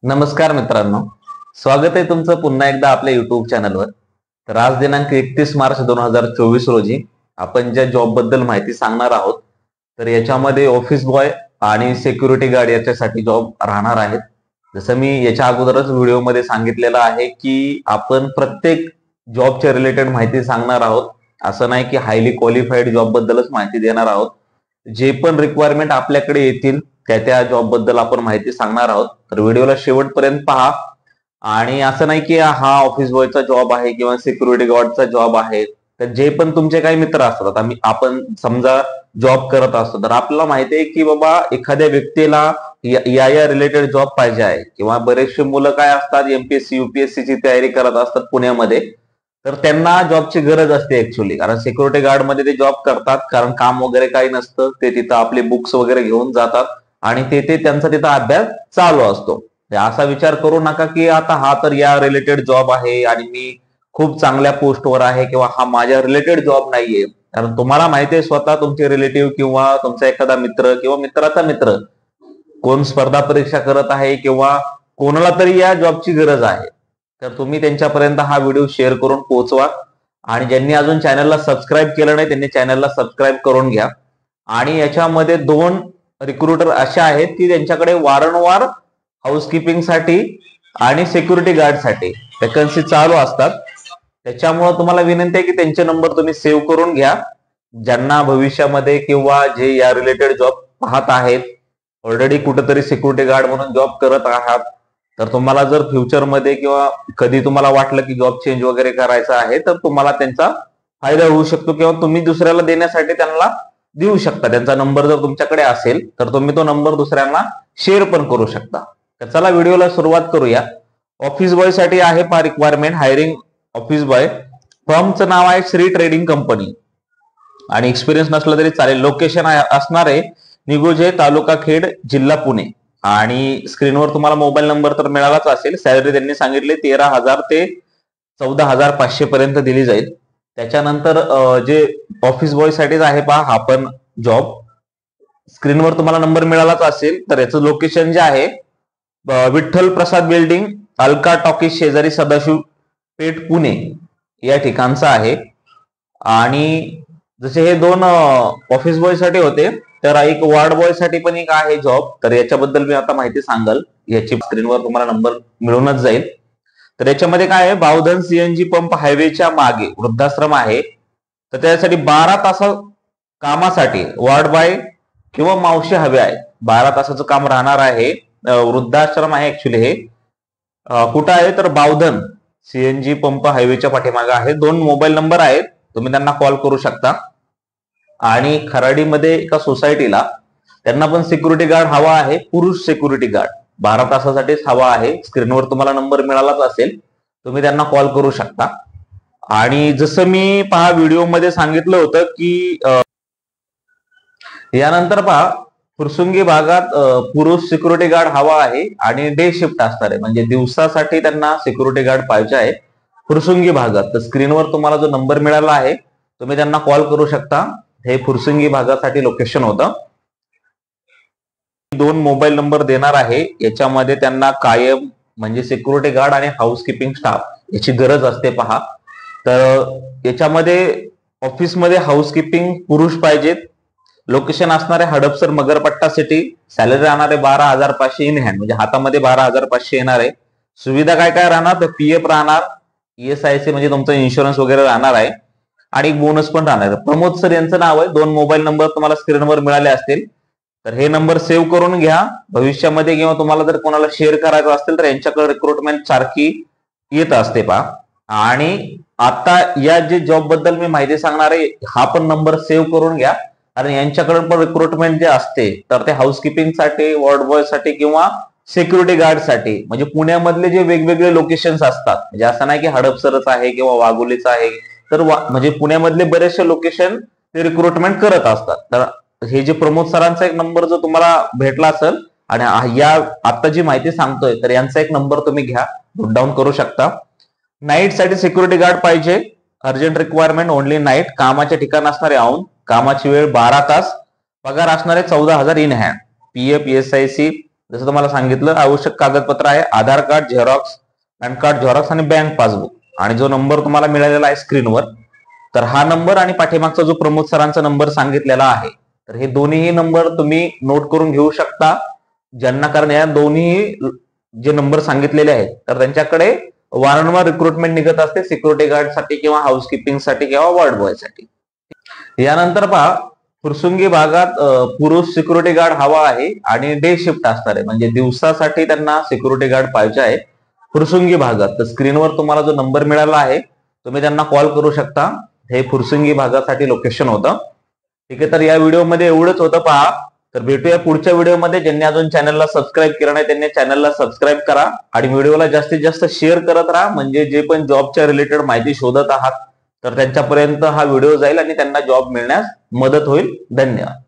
नमस्कार मित्रांनो, स्वागत आहे तुमचं पुन्हा एकदा आपल्या युट्यूब चॅनलवर. तर आज दिनांक 31 मार्च 2024 रोजी आपण ज्या जॉब बद्दल माहिती सांगणार आहोत, तर याच्यामध्ये ऑफिस बॉय आणि सिक्युरिटी गार्ड याच्यासाठी जॉब राहणार आहेत. जसं मी याच्या अगोदरच व्हिडिओमध्ये सांगितलेलं आहे की आपण प्रत्येक जॉबच्या रिलेटेड माहिती सांगणार आहोत. असं नाही की हायली क्वालिफाईड जॉब बद्दलच माहिती देणार आहोत. जे पण रिक्वायरमेंट आपल्याकडे येतील त्या जॉब बद्दल आपण माहिती सांगणार आहोत. तर व्हिडिओला शेवटपर्यंत पहा. आणि असं नाही की हा ऑफिस बॉयचा जॉब आहे किंवा सिक्युरिटी गार्डचा जॉब आहे. तर जे पण तुमचे काही मित्र असतात, आपण समजा जॉब करत असतो, तर आपल्याला माहिती आहे की बाबा एखाद्या व्यक्तीला या रिलेटेड जॉब पाहिजे आहे, किंवा बरेचसे मुलं काय असतात एमपीएससी युपीएससी ची तयारी करत असतात पुण्यामध्ये. तर त्यांना जॉबची गरज असते ऍक्च्युली, कारण सिक्युरिटी गार्ड मध्ये ते जॉब करतात, कारण काम वगैरे काही नसतं. ते तिथं आपले बुक्स वगैरे घेऊन जातात आणि ते त्यांचा तिथं अभ्यास चालू असतो. असा विचार करू नका की आता हा तर या रिलेटेड जॉब आहे आणि मी खूप चांगल्या पोस्टवर आहे, किंवा हा माझ्या रिलेटेड जॉब नाहीये. कारण तुम्हाला माहिती आहे स्वतः तुमचे रिलेटिव्ह किंवा तुमचा एखादा मित्र किंवा मित्राचा मित्र कोण स्पर्धा परीक्षा करत आहे किंवा कोणाला तरी या जॉबची गरज आहे. तर तुम्ही त्यांच्यापर्यंत हा व्हिडिओ शेअर करून पोहोचवा. आणि ज्यांनी अजून चॅनलला सबस्क्राईब केलं नाही त्यांनी चॅनलला सबस्क्राईब करून घ्या. आणि याच्यामध्ये 2 रिक्रुटर अशा आहेत की त्यांच्याकडे वारंवार हाऊसकीपिंगसाठी आणि सिक्युरिटी गार्डसाठी वॅकन्सी चालू असतात. त्याच्यामुळे तुम्हाला विनंती आहे की त्यांचे नंबर तुम्ही सेव्ह करून घ्या. ज्यांना भविष्यामध्ये किंवा जे या रिलेटेड जॉब पाहत आहेत, ऑलरेडी कुठेतरी सिक्युरिटी गार्ड म्हणून जॉब करत आहात, तर तुम्हाला जर फ्युचरमध्ये किंवा कधी तुम्हाला वाटलं की जॉब चेंज वगैरे करायचा आहे, तर तुम्हाला त्यांचा फायदा होऊ शकतो, किंवा तुम्ही दुसऱ्याला देण्यासाठी त्यांना देऊ शकता. त्यांचा नंबर जर तुमच्याकडे असेल तर तुम्ही तो नंबर दुसऱ्यांना शेअर पण करू शकता. तर चला व्हिडिओला सुरुवात करूया. ऑफिस बॉय साठी आहे पहा रिक्वायरमेंट, हायरिंग ऑफिस बॉय. फर्मचं नाव आहे श्री ट्रेडिंग कंपनी आणि एक्सपिरियन्स नसला तरी चालेल. लोकेशन असणार आहे निगोजे, तालुका खेड, जिल्हा पुणे. आणि स्क्रीनवर तुम्हाला मोबाईल नंबर तर मिळालाच असेल. सॅलरी त्यांनी सांगितले 13,000 ते 14,500 पर्यंत दिली जाईल. त्याच्यानंतर जे ऑफिस बॉय साठीच आहे पहा हा पण जॉब. स्क्रीनवर तुम्हाला नंबर मिळालाच असेल. तर याचं लोकेशन जे आहे विठ्ठल प्रसाद बिल्डिंग, अलका टॉकीज शेजारी, सदाशिव पेठ, पुणे या ठिकाणचं आहे. आणि जसे हे 2 ऑफिस बॉय साठी होते, तर एक वार्ड बॉय साठी पण एक आहे जॉब. तर याच्याबद्दल मी आता माहिती सांगाल. याची स्क्रीनवर तुम्हाला नंबर मिळूनच जाईल. तर याच्यामध्ये काय आहे, बावधन सीएनजी पंप हायवेच्या मागे वृद्धाश्रम आहे. तर त्यासाठी 12 तास कामासाठी वार्ड बॉय किंवा मावशी हवे आहे. 12 तासाचं काम राहणार आहे. वृद्धाश्रम आहे ऍक्च्युली हे. कुठं आहे तर बावधन सीएनजी पंप हायवेच्या पाठीमागे आहे. 2 मोबाईल नंबर आहेत, तुम्ही त्यांना कॉल करू शकता. आणि खराडीमध्ये एका सोसायटीला त्यांना पण सिक्युरिटी गार्ड हवा आहे, पुरुष सिक्युरिटी गार्ड 12 तासासाठीच हवा आहे. स्क्रीनवर तुम्हाला नंबर मिळालाच असेल, तुम्ही त्यांना कॉल करू शकता. आणि जसं मी पहा व्हिडिओमध्ये सांगितलं होतं की यानंतर पहा फुरसुंगी भागात पुरुष सिक्युरिटी गार्ड हवा आहे आणि डे शिफ्ट असणार आहे, म्हणजे दिवसासाठी त्यांना सिक्युरिटी गार्ड पाहिजे आहे फुरसुंगी भागात. तर स्क्रीनवर तुम्हाला जो नंबर मिळाला आहे तुम्ही त्यांना कॉल करू शकता. हे फुरसुंगी भागासाठी लोकेशन होतं. 2 मोबाईल नंबर देणार आहे. याच्यामध्ये त्यांना कायम म्हणजे सिक्युरिटी गार्ड आणि हाऊसकीपिंग स्टाफ याची गरज असते पहा. तर याच्यामध्ये ऑफिसमध्ये हाऊसकीपिंग पुरुष पाहिजेत. लोकेशन असणारे हडपसर मगरपट्टा सिटी. सॅलरी राहणार आहे 12,500 इन हँड, म्हणजे हातामध्ये 12,500 येणार आहे. सुविधा काय काय राहणार तर पीएफ राहणार, ईएसआयसी म्हणजे तुमचं इन्शुरन्स वगैरे राहणार आहे, आणि एक बोनस पण राहणार आहे. प्रमोद सर यांचं नाव आहे. 2 मोबाईल नंबर तुम्हाला स्क्रीनवर मिळाले असतील, तर हे नंबर सेव्ह करून घ्या. भविष्यामध्ये किंवा तुम्हाला जर कोणाला शेअर करायचं असेल तर यांच्याकडे रिक्रुटमेंट सारखी येत असते पहा. आणि आता या जे जॉब बद्दल मी माहिती सांगणार आहे हा पण नंबर सेव्ह करून घ्या, कारण यांच्याकडे पण रिक्रुटमेंट जे असते तर ते हाऊसकीपिंग साठी, वॉर्ड बॉय साठी किंवा सिक्युरिटी गार्ड साठी, म्हणजे पुण्यामधले जे वेगवेगळे लोकेशन्स असतात, म्हणजे असं नाही की हडपसरच आहे किंवा वाघोलीच आहे, तर म्हणजे पुण्यामधले बरेचसे लोकेशन ते रिक्रुटमेंट करत असतात. तर हे जे प्रमोद सरांचा एक नंबर जो तुम्हाला भेटला असेल आणि या आता जी माहिती सांगतोय तर यांचा एक नंबर तुम्ही घ्या, नोट डाऊन करू शकता. नाईट साठी सिक्युरिटी गार्ड पाहिजे, अर्जंट रिक्वायरमेंट, ओनली नाईट. कामाचे ठिकाण असणारे औंध, कामाची वेळ 12 तास, पगार असणारे 14,000 इन हँड, पीएफ ईएसआयसी जसं तुम्हाला सांगितलं, आवश्यक कागदपत्र आहे Aadhaar card xerox, PAN card xerox आणि बँक पासबुक. आणि जो नंबर तुम्हाला मिळालेला आहे स्क्रीनवर, तर हा नंबर आणि पाठीमागचा जो प्रमोद सरांचा नंबर सांगितलेला आहे, तर हे दोन्ही नंबर तुम्ही नोट करून घेऊ शकता ज्यांना, कारण या दोन्ही जे नंबर सांगितलेले आहेत तर त्यांच्याकडे वारंवार रिक्रुटमेंट निघत असते सिक्युरिटी गार्डसाठी किंवा हाऊसकीपिंग साठी किंवा वॉर्ड बॉयसाठी. यानंतर पहा, फुरसुंगी भागात पुरुष सिक्युरिटी गार्ड हवा आहे आणि डे शिफ्ट असणार आहे, म्हणजे दिवसासाठी त्यांना सिक्युरिटी गार्ड पाहिजे आहे फुरसुंगी भागात. तर स्क्रीनवर तुम्हाला जो नंबर मिळाला आहे तुम्ही त्यांना कॉल करू शकता. हे फुरसुंगी भागासाठी लोकेशन होतं. ठीक आहे, तर या व्हिडिओमध्ये एवढंच होतं पहा. तर भेटूया पुढच्या व्हिडिओमध्ये. ज्यांनी अजून चॅनलला सबस्क्राईब केलं नाही त्यांनी चॅनलला सबस्क्राईब करा आणि व्हिडिओला जास्तीत जास्त शेअर करत राहा, म्हणजे जे पण जॉबच्या रिलेटेड माहिती शोधत आहात तर त्यांच्यापर्यंत हा व्हिडिओ जाईल आणि त्यांना जॉब मिळण्यास मदत होईल. धन्यवाद.